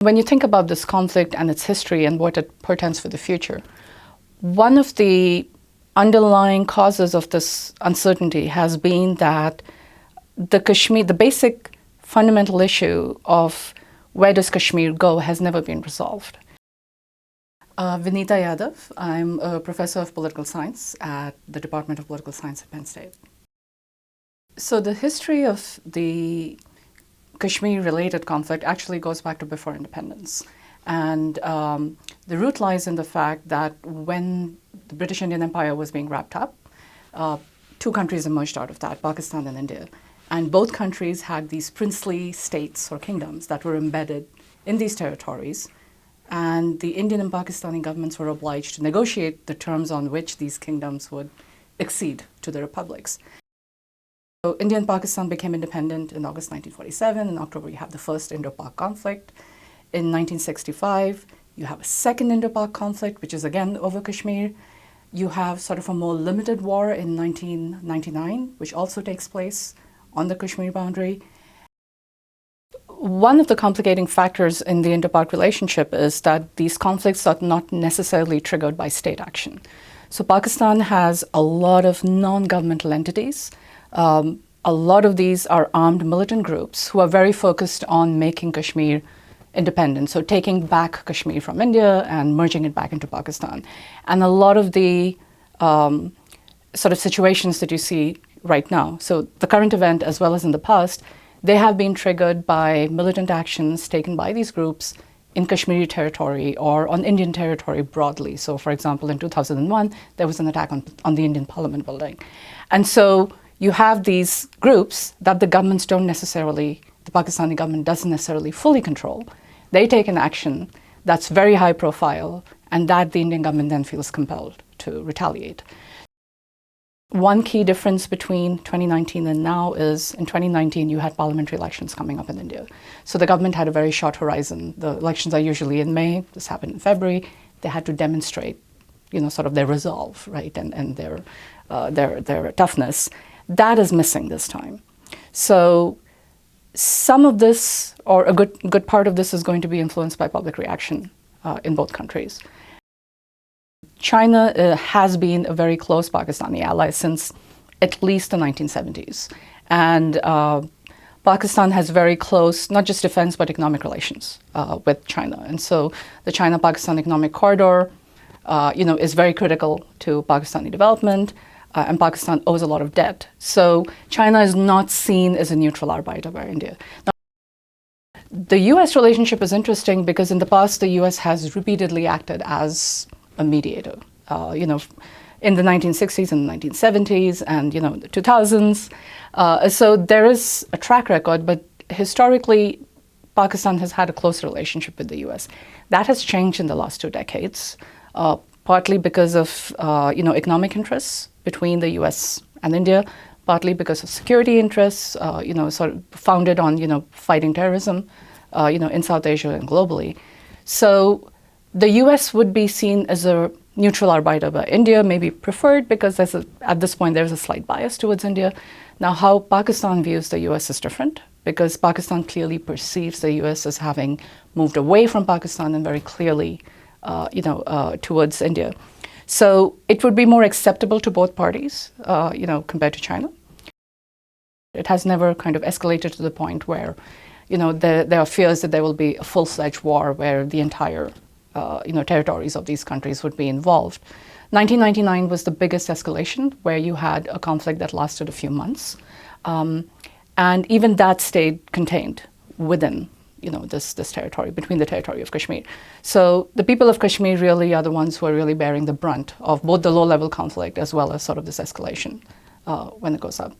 When you think about this conflict and its history and what it portends for the future, one of the underlying causes of this uncertainty has been that the basic fundamental issue of where does Kashmir go has never been resolved. Vineeta Yadav, I'm a professor of political science at the Department of Political Science at Penn State. So the history of the Kashmir-related conflict actually goes back to before independence. And the root lies in the fact that when the British Indian Empire was being wrapped up, two countries emerged out of that, Pakistan and India. And both countries had these princely states or kingdoms that were embedded in these territories. And the Indian and Pakistani governments were obliged to negotiate the terms on which these kingdoms would accede to the republics. So India and Pakistan became independent in August 1947. In October, you have the first Indo-Pak conflict. In 1965, you have a second Indo-Pak conflict, which is again over Kashmir. You have sort of a more limited war in 1999, which also takes place on the Kashmir boundary. One of the complicating factors in the Indo-Pak relationship is that these conflicts are not necessarily triggered by state action. So Pakistan has a lot of non-governmental entities. A lot of these are armed militant groups who are very focused on making Kashmir independent, so taking back Kashmir from India and merging it back into Pakistan. And a lot of the sort of situations that you see right now, so the current event as well as in the past, they have been triggered by militant actions taken by these groups in Kashmiri territory or on Indian territory broadly. So for example, in 2001, there was an attack on the Indian Parliament building. And so you have these groups that the governments don't necessarily, the Pakistani government doesn't necessarily fully control. They take an action that's very high profile and that the Indian government then feels compelled to retaliate. One key difference between 2019 and now is in 2019 you had parliamentary elections coming up in India. So the government had a very short horizon. The elections are usually in May, this happened in February. They had to demonstrate, sort of their resolve, right, and their toughness. That is missing this time. So some of this, or a good part of this, is going to be influenced by public reaction in both countries. China has been a very close Pakistani ally since at least the 1970s. And Pakistan has very close, not just defense, but economic relations with China. And so the China-Pakistan economic corridor, is very critical to Pakistani development. And Pakistan owes a lot of debt. So China is not seen as a neutral arbiter by India. Now, the US relationship is interesting because in the past, the US has repeatedly acted as a mediator, in the 1960s and the 1970s and, the 2000s. So there is a track record, but historically, Pakistan has had a close relationship with the US. That has changed in the last 2 decades, partly because of, economic interests between the US and India, partly because of security interests, sort of founded on, fighting terrorism, in South Asia and globally. So the US would be seen as a neutral arbiter by India, maybe preferred because at this point there's a slight bias towards India. Now, how Pakistan views the US is different because Pakistan clearly perceives the US as having moved away from Pakistan and very clearly, towards India. So it would be more acceptable to both parties, compared to China. It has never kind of escalated to the point where, there are fears that there will be a full-fledged war where the entire, territories of these countries would be involved. 1999 was the biggest escalation where you had a conflict that lasted a few months. And even that stayed contained within this territory, between the territory of Kashmir. So the people of Kashmir really are the ones who are really bearing the brunt of both the low-level conflict as well as sort of this escalation when it goes up.